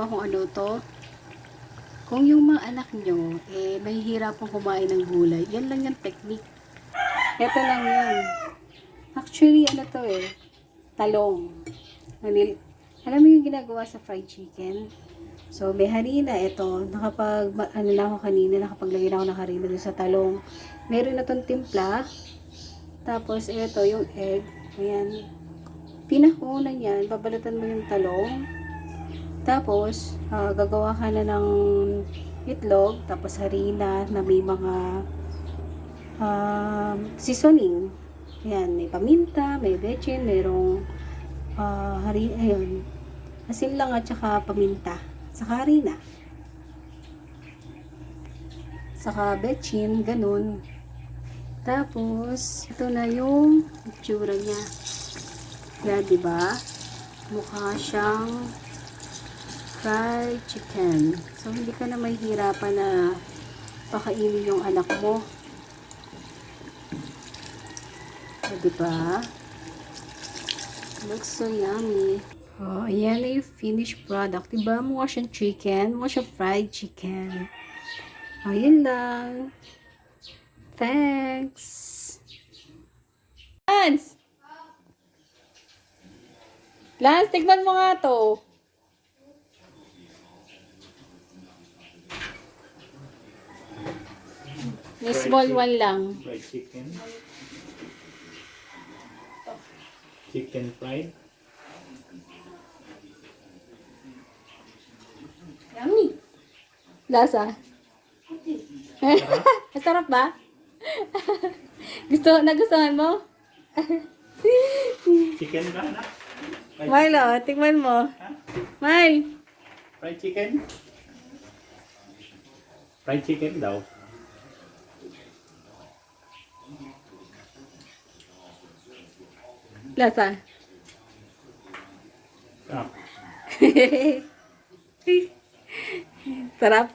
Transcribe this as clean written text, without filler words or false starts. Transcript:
kung ano to. Kung yung mga anak nyo, may hirapang kumain ng gulay, yan lang yung technique. Ito lang yan. Actually, ano to talong. Alam mo yung ginagawa sa fried chicken? So, may harina. Ito, ano na ako kanina, nakapaglagay na ako ng harina doon sa talong. Meron na tong timpla. Tapos, ito, yung egg. Ayan. Pinakauna niyan, babalatan mo yung talong. Tapos, gagawa ka na ng itlog, tapos harina na may mga seasoning. Ayan, may paminta, may bechin, mayroong harina, ayun. Asin lang at saka paminta. Saka harina. Saka bechin, ganun. Tapos, ito na yung itsura niya. Yan, diba? Mukha siyang fried chicken. So, hindi ka na mahihirapan na pakainin yung anak mo. So, diba? Looks so yummy. Oh, ayan na yung finished product. Diba? Mukha siyang chicken. Mukha siyang fried chicken. Oh, yun lang. Thanks! Lance! Lance, tignan mo nga to. May small one lang. Fried chicken. Chicken fried. Yummy. Lasa? Masarap ba? Nagustuhan mo? Chicken ba, anak? Milo, tingnan mo. Mile. Fried chicken? Fried chicken daw. Lasa? Ah. Sarap?